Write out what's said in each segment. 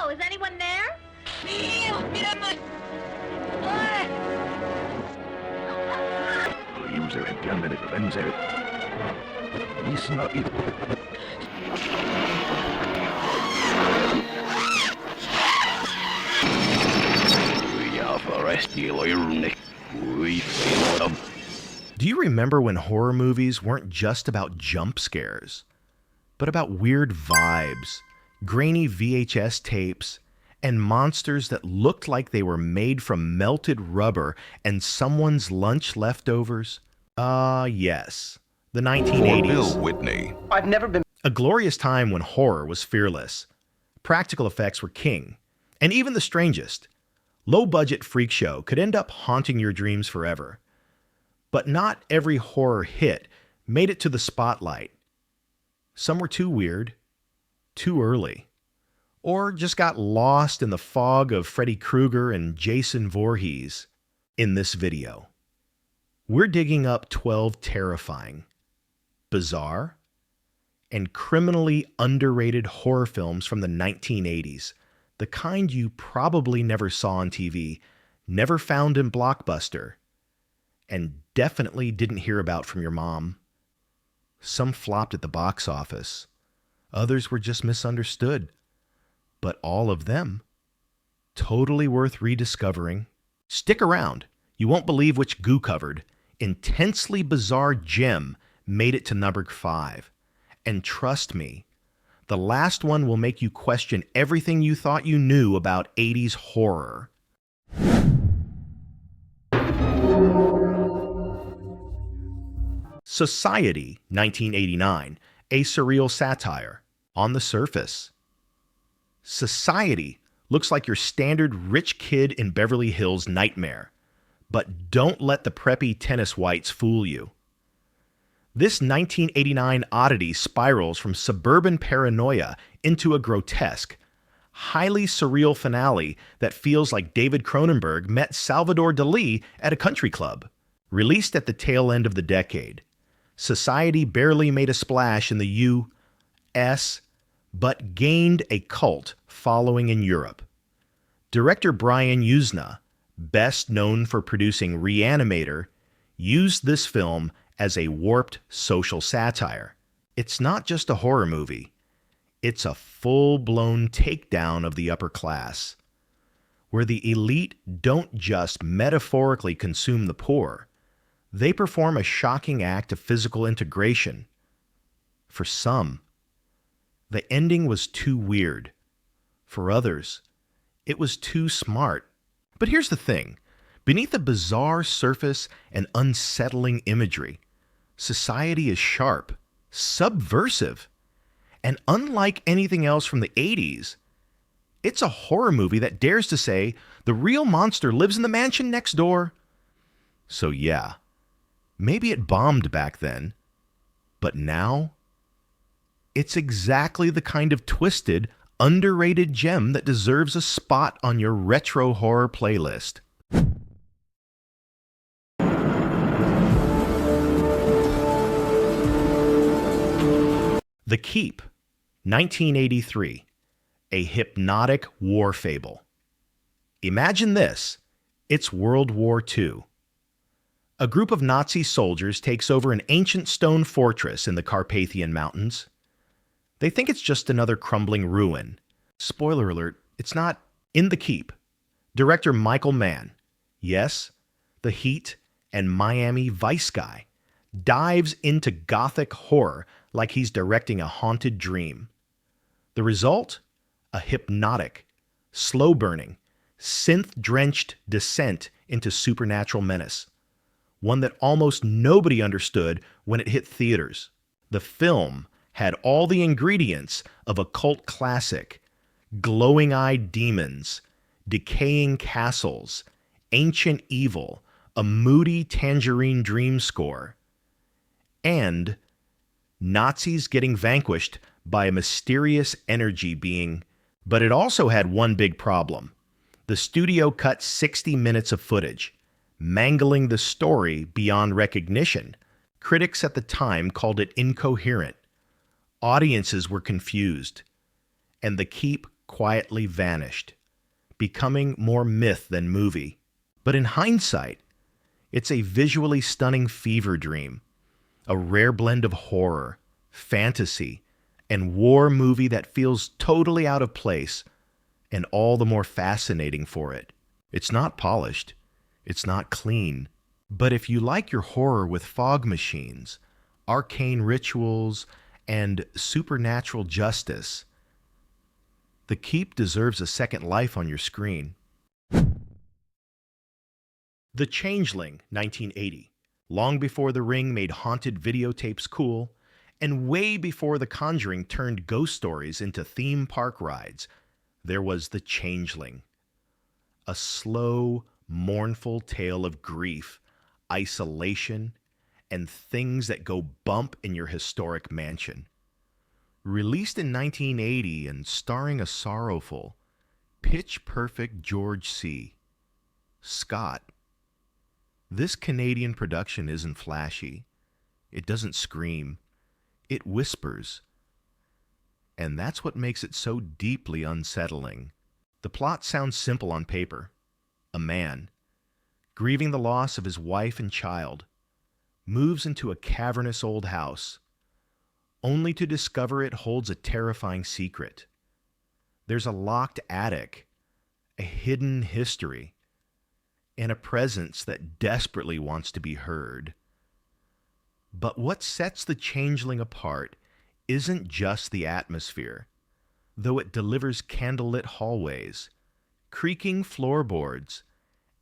Hello, is anyone there? User enviando de vencer. Isna y... Do you remember when horror movies weren't just about jump scares, but about weird vibes, grainy VHS tapes, and monsters that looked like they were made from melted rubber and someone's lunch leftovers? Yes. The For 1980s. Bill Whitney. I've never been. A glorious time when horror was fearless. Practical effects were king. And even the strangest, low-budget freak show could end up haunting your dreams forever. But not every horror hit made it to the spotlight. Some were too weird, too early, or just got lost in the fog of Freddy Krueger and Jason Voorhees. In this video, we're digging up 12 terrifying, bizarre, and criminally underrated horror films from the 1980s, the kind you probably never saw on TV, never found in Blockbuster, and definitely didn't hear about from your mom. Some flopped at the box office. Others were just misunderstood. But all of them, totally worth rediscovering. Stick around. You won't believe which goo-covered, intensely bizarre gem made it to number 5. And trust me, the last one will make you question everything you thought you knew about 80s horror. Society, 1989, a surreal satire. On the surface, Society looks like your standard rich kid in Beverly Hills nightmare. But don't let the preppy tennis whites fool you. This 1989 oddity spirals from suburban paranoia into a grotesque, highly surreal finale that feels like David Cronenberg met Salvador Dali at a country club. Released at the tail end of the decade, Society barely made a splash in the U.S., but gained a cult following in Europe. Director Brian Yuzna, best known for producing Reanimator, used this film as a warped social satire. It's not just a horror movie. It's a full-blown takedown of the upper class, where the elite don't just metaphorically consume the poor. They perform a shocking act of physical integration. For some, the ending was too weird. For others, it was too smart. But here's the thing. Beneath the bizarre surface and unsettling imagery, Society is sharp, subversive, and unlike anything else from the 80s, it's a horror movie that dares to say the real monster lives in the mansion next door. So yeah, maybe it bombed back then, but now it's exactly the kind of twisted, underrated gem that deserves a spot on your retro horror playlist. The Keep, 1983, a hypnotic war fable. Imagine this. It's World War II. A group of Nazi soldiers takes over an ancient stone fortress in the Carpathian Mountains. They think it's just another crumbling ruin. Spoiler alert, it's not. In The Keep, director Michael Mann, yes, the Heat and Miami Vice guy, dives into gothic horror like he's directing a haunted dream. The result? A hypnotic, slow-burning, synth-drenched descent into supernatural menace. One that almost nobody understood when it hit theaters. The film had all the ingredients of a cult classic: glowing-eyed demons, decaying castles, ancient evil, a moody Tangerine Dream score, and Nazis getting vanquished by a mysterious energy being. But it also had one big problem. The studio cut 60 minutes of footage, mangling the story beyond recognition. Critics at the time called it incoherent. Audiences were confused. And The Keep quietly vanished, becoming more myth than movie. But in hindsight, it's a visually stunning fever dream, a rare blend of horror, fantasy, and war movie that feels totally out of place and all the more fascinating for it. It's not polished, it's not clean, but if you like your horror with fog machines, arcane rituals, and supernatural justice, The Keep deserves a second life on your screen. The Changeling, 1980. Long before The Ring made haunted videotapes cool, and way before The Conjuring turned ghost stories into theme park rides, there was The Changeling. A slow, mournful tale of grief, isolation, and things that go bump in your historic mansion. Released in 1980 and starring a sorrowful, pitch-perfect George C. Scott. This Canadian production isn't flashy. It doesn't scream. It whispers. And that's what makes it so deeply unsettling. The plot sounds simple on paper. A man, grieving the loss of his wife and child, moves into a cavernous old house, only to discover it holds a terrifying secret. There's a locked attic, a hidden history, and a presence that desperately wants to be heard. But what sets The Changeling apart isn't just the atmosphere, though it delivers candlelit hallways, creaking floorboards,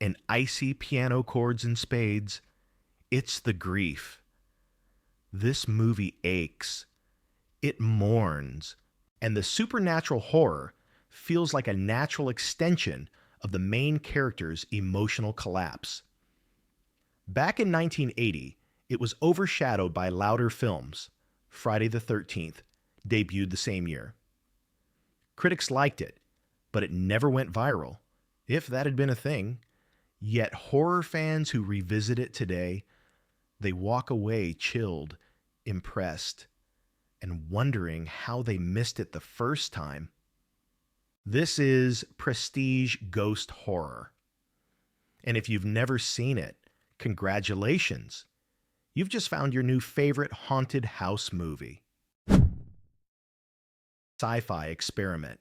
and icy piano chords and spades. It's the grief. This movie aches. It mourns. And the supernatural horror feels like a natural extension of the main character's emotional collapse. Back in 1980, it was overshadowed by louder films. Friday the 13th debuted the same year. Critics liked it, but it never went viral, if that had been a thing. Yet horror fans who revisit it today, they walk away chilled, impressed, and wondering how they missed it the first time. This is prestige ghost horror. And if you've never seen it, congratulations. You've just found your new favorite haunted house movie. Sci-fi experiment.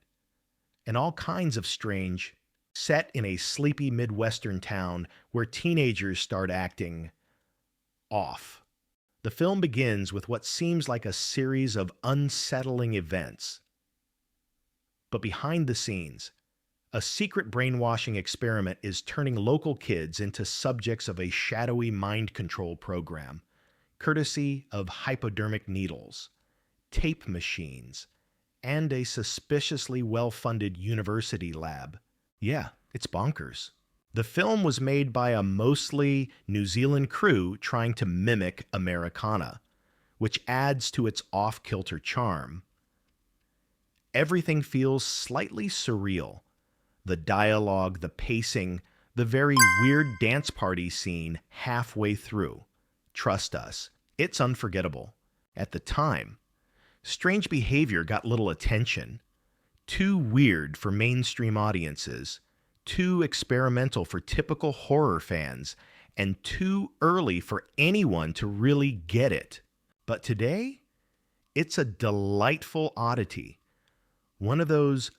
And all kinds of strange, set in a sleepy Midwestern town where teenagers start acting off. The film begins with what seems like a series of unsettling events. But behind the scenes, a secret brainwashing experiment is turning local kids into subjects of a shadowy mind control program, courtesy of hypodermic needles, tape machines, and a suspiciously well-funded university lab. Yeah, it's bonkers. The film was made by a mostly New Zealand crew trying to mimic Americana, which adds to its off-kilter charm. Everything feels slightly surreal. The dialogue, the pacing, the very weird dance party scene halfway through. Trust us, it's unforgettable. At the time, strange behavior got little attention. Too weird for mainstream audiences, too experimental for typical horror fans, and too early for anyone to really get it. But today, it's a delightful oddity. One of those,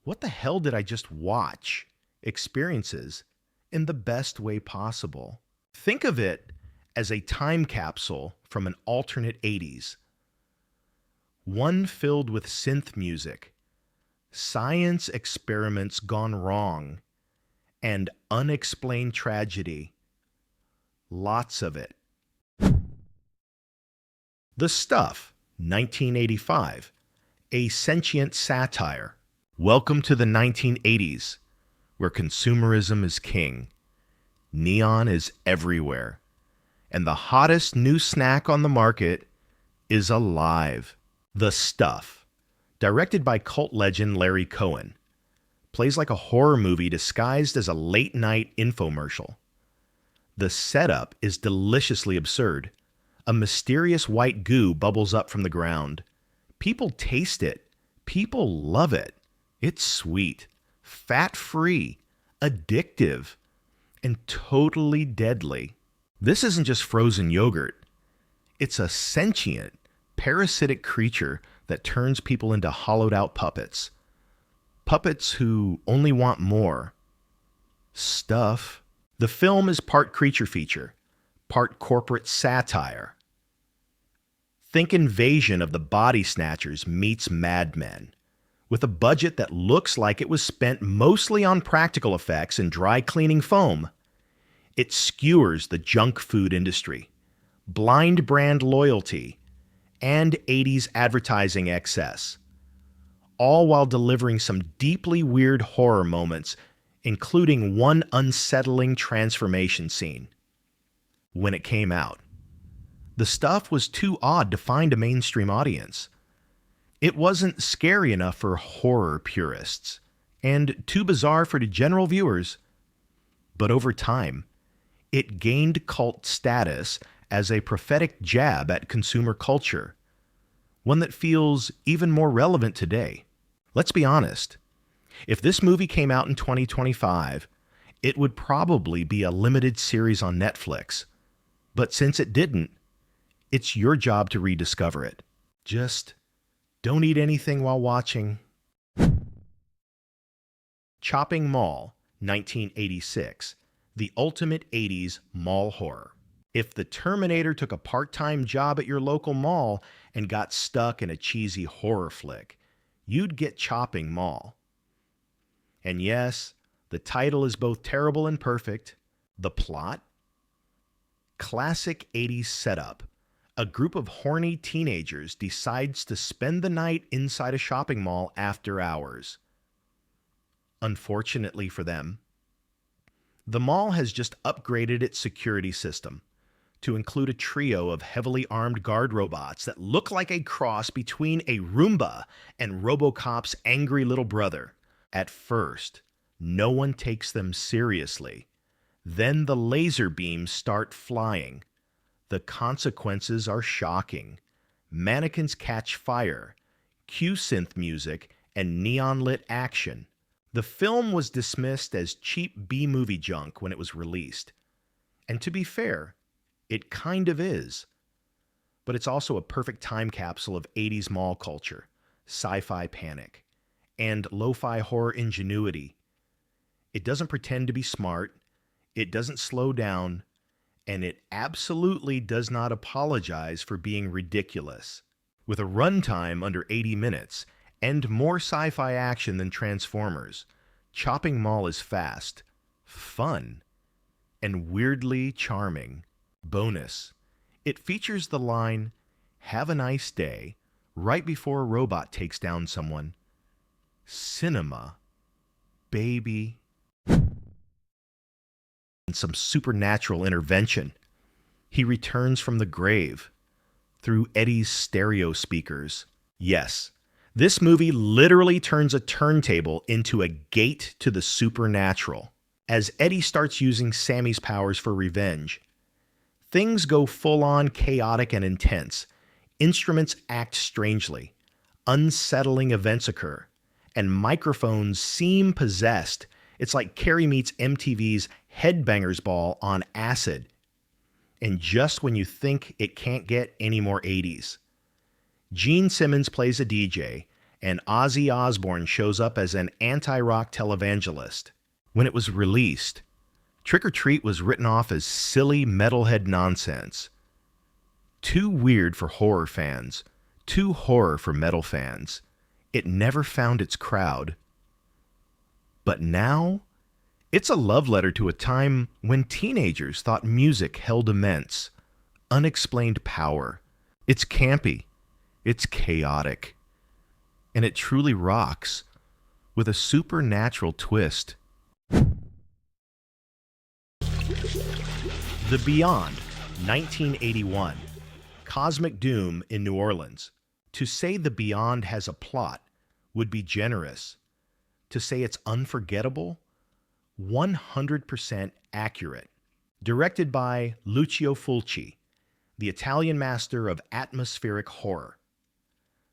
what the hell did I just watch? Experiences in the best way possible. Think of it as a time capsule from an alternate 80s. One filled with synth music, science experiments gone wrong, and unexplained tragedy. Lots of it. The Stuff, 1985. A sentient satire. Welcome to the 1980s, where consumerism is king. Neon is everywhere. And the hottest new snack on the market is alive. The Stuff, directed by cult legend Larry Cohen, plays like a horror movie disguised as a late-night infomercial. The setup is deliciously absurd. A mysterious white goo bubbles up from the ground. People taste it. People love it. It's sweet, fat-free, addictive, and totally deadly. This isn't just frozen yogurt. It's a sentient, parasitic creature that turns people into hollowed-out puppets. Puppets who only want more stuff. The film is part creature feature, part corporate satire. Think Invasion of the Body Snatchers meets Mad Men, with a budget that looks like it was spent mostly on practical effects and dry cleaning foam. It skewers the junk food industry, blind brand loyalty, and 80s advertising excess, all while delivering some deeply weird horror moments, including one unsettling transformation scene. When it came out, the stuff was too odd to find a mainstream audience. It wasn't scary enough for horror purists, and too bizarre for the general viewers. But over time, it gained cult status as a prophetic jab at consumer culture, one that feels even more relevant today. Let's be honest. If this movie came out in 2025, it would probably be a limited series on Netflix. But since it didn't, it's your job to rediscover it. Just don't eat anything while watching. Chopping Mall, 1986. The ultimate 80s mall horror. If the Terminator took a part-time job at your local mall and got stuck in a cheesy horror flick, you'd get Chopping Mall. And yes, the title is both terrible and perfect. The plot? Classic 80s setup. A group of horny teenagers decides to spend the night inside a shopping mall after hours. Unfortunately for them, the mall has just upgraded its security system to include a trio of heavily armed guard robots that look like a cross between a Roomba and RoboCop's angry little brother. At first, no one takes them seriously. Then the laser beams start flying. The consequences are shocking. Mannequins catch fire, Q-synth music, and neon-lit action. The film was dismissed as cheap B-movie junk when it was released. And to be fair, it kind of is. But it's also a perfect time capsule of 80s mall culture, sci-fi panic, and lo-fi horror ingenuity. It doesn't pretend to be smart, it doesn't slow down, and it absolutely does not apologize for being ridiculous. With a runtime under 80 minutes and more sci-fi action than Transformers, Chopping Mall is fast, fun, and weirdly charming. Bonus, it features the line, "Have a nice day," right before a robot takes down someone. Cinema, baby. And some supernatural intervention. He returns from the grave through Eddie's stereo speakers. Yes, this movie literally turns a turntable into a gate to the supernatural. As Eddie starts using Sammy's powers for revenge, things go full-on chaotic and intense. Instruments act strangely. Unsettling events occur. And microphones seem possessed. It's like Carrie meets MTV's Headbangers Ball on acid. And just when you think it can't get any more 80s. Gene Simmons plays a DJ, and Ozzy Osbourne shows up as an anti-rock televangelist. When it was released, Trick or Treat was written off as silly metalhead nonsense. Too weird for horror fans, too horror for metal fans. It never found its crowd. But now, it's a love letter to a time when teenagers thought music held immense, unexplained power. It's campy, it's chaotic, and it truly rocks with a supernatural twist. The Beyond, 1981. Cosmic Doom in New Orleans. To say The Beyond has a plot would be generous. To say it's unforgettable, 100% accurate. Directed by Lucio Fulci, the Italian master of atmospheric horror.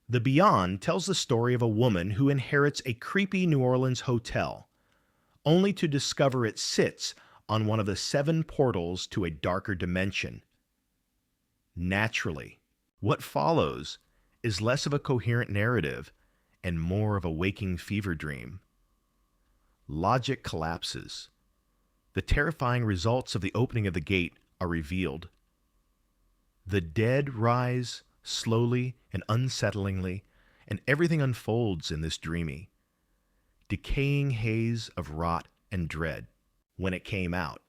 The Beyond tells the story of a woman who inherits a creepy New Orleans hotel, only to discover it sits on one of the 7 portals to a darker dimension. Naturally, what follows is less of a coherent narrative and more of a waking fever dream. Logic collapses. The terrifying results of the opening of the gate are revealed. The dead rise slowly and unsettlingly, and everything unfolds in this dreamy, decaying haze of rot and dread. When it came out,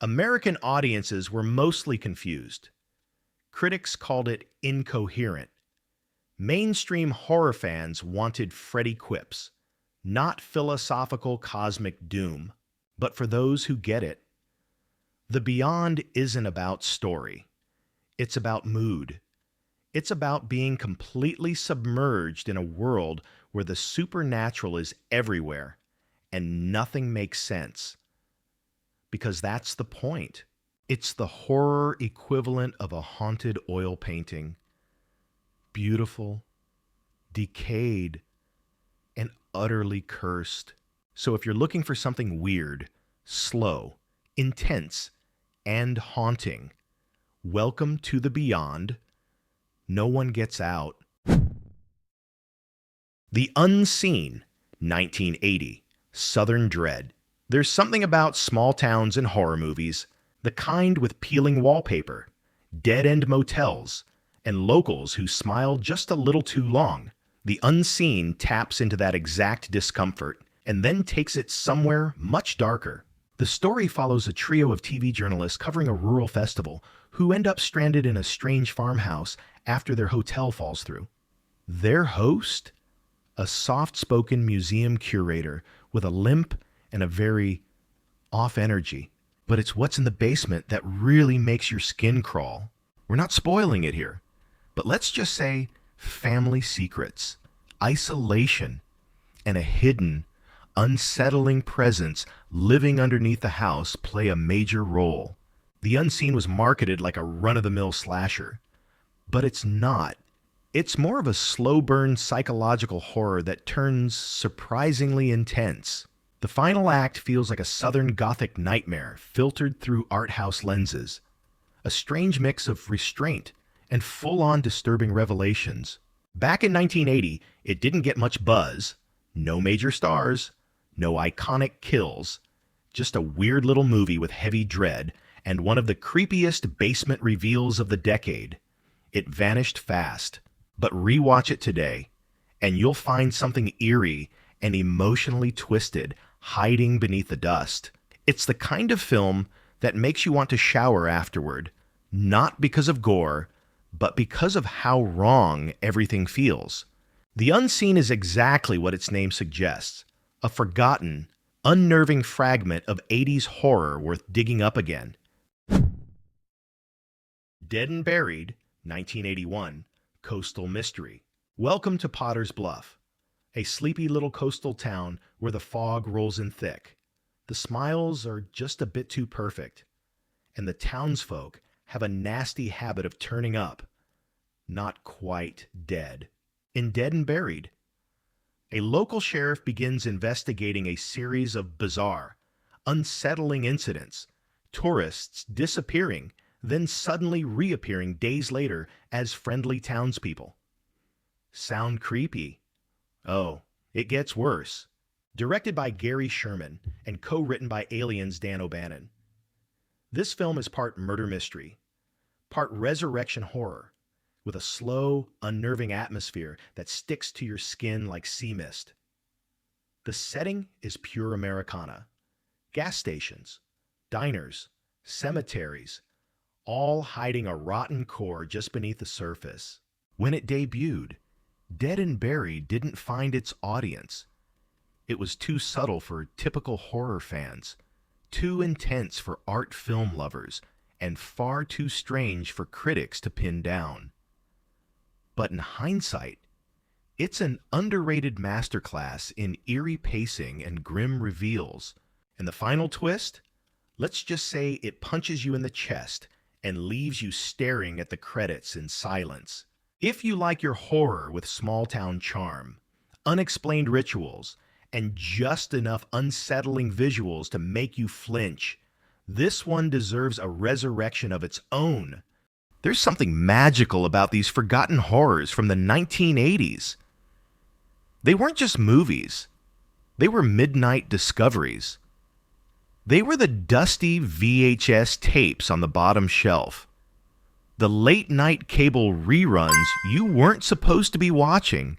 American audiences were mostly confused. Critics called it incoherent. Mainstream horror fans wanted Freddy quips, not philosophical cosmic doom. But for those who get it, The Beyond isn't about story. It's about mood. It's about being completely submerged in a world where the supernatural is everywhere and nothing makes sense. Because that's the point. It's the horror equivalent of a haunted oil painting. Beautiful, decayed, and utterly cursed. So if you're looking for something weird, slow, intense, and haunting, welcome to The Beyond. No One Gets Out. The Unseen, 1980. Southern Dread. There's something about small towns and horror movies, the kind with peeling wallpaper, dead-end motels, and locals who smile just a little too long. The Unseen taps into that exact discomfort and then takes it somewhere much darker. The story follows a trio of TV journalists covering a rural festival who end up stranded in a strange farmhouse after their hotel falls through. Their host? A soft-spoken museum curator with a limp and a very off energy. But it's what's in the basement that really makes your skin crawl. We're not spoiling it here, but let's just say family secrets, isolation, and a hidden, unsettling presence living underneath the house play a major role. The Unseen was marketed like a run-of-the-mill slasher, but it's not. It's more of a slow-burn psychological horror that turns surprisingly intense. The final act feels like a Southern Gothic nightmare filtered through art house lenses, a strange mix of restraint and full-on disturbing revelations. Back in 1980, it didn't get much buzz, no major stars, no iconic kills, just a weird little movie with heavy dread and one of the creepiest basement reveals of the decade. It vanished fast, but rewatch it today, and you'll find something eerie and emotionally twisted hiding beneath the dust. It's the kind of film that makes you want to shower afterward, not because of gore, but because of how wrong everything feels. The Unseen is exactly what its name suggests, a forgotten, unnerving fragment of 80s horror worth digging up again. Dead and Buried, 1981, Coastal Mystery. Welcome to Potter's Bluff, a sleepy little coastal town where the fog rolls in thick. The smiles are just a bit too perfect, and the townsfolk have a nasty habit of turning up, not quite dead. In Dead and Buried, a local sheriff begins investigating a series of bizarre, unsettling incidents, tourists disappearing, then suddenly reappearing days later as friendly townspeople. Sound creepy? Oh, it gets worse. Directed by Gary Sherman and co-written by Alien's Dan O'Bannon. This film is part murder mystery, part resurrection horror, with a slow, unnerving atmosphere that sticks to your skin like sea mist. The setting is pure Americana. Gas stations, diners, cemeteries, all hiding a rotten core just beneath the surface. When it debuted, Dead and Buried didn't find its audience. It was too subtle for typical horror fans, too intense for art film lovers, and far too strange for critics to pin down. But in hindsight, it's an underrated masterclass in eerie pacing and grim reveals. And the final twist? Let's just say it punches you in the chest and leaves you staring at the credits in silence. If you like your horror with small town charm, unexplained rituals, and just enough unsettling visuals to make you flinch, this one deserves a resurrection of its own. There's something magical about these forgotten horrors from the 1980s. They weren't just movies. They were midnight discoveries. They were the dusty VHS tapes on the bottom shelf. The late-night cable reruns you weren't supposed to be watching.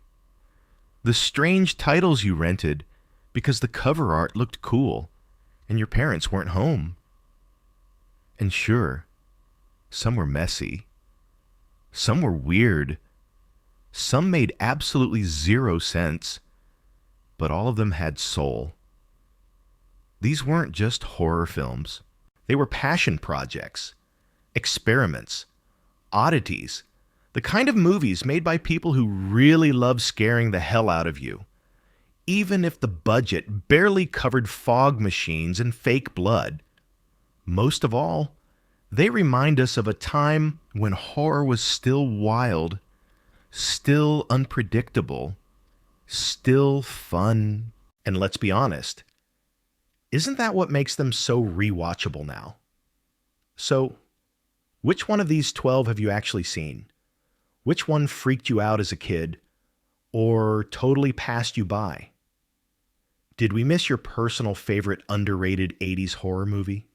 The strange titles you rented because the cover art looked cool and your parents weren't home. And sure, some were messy. Some were weird. Some made absolutely zero sense. But all of them had soul. These weren't just horror films. They were passion projects, experiments, oddities, the kind of movies made by people who really love scaring the hell out of you, even if the budget barely covered fog machines and fake blood. Most of all, they remind us of a time when horror was still wild, still unpredictable, still fun. And let's be honest, isn't that what makes them so rewatchable now? So, which one of these 12 have you actually seen? Which one freaked you out as a kid or totally passed you by? Did we miss your personal favorite underrated 80s horror movie?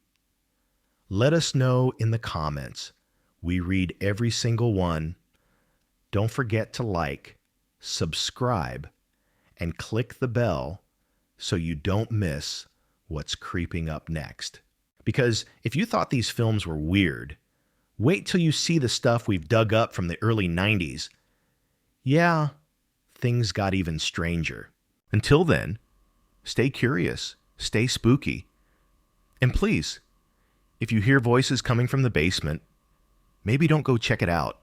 Let us know in the comments. We read every single one. Don't forget to like, subscribe, and click the bell so you don't miss what's creeping up next. Because if you thought these films were weird, wait till you see the stuff we've dug up from the early 90s. Yeah, things got even stranger. Until then, stay curious, stay spooky, and please, if you hear voices coming from the basement, maybe don't go check it out.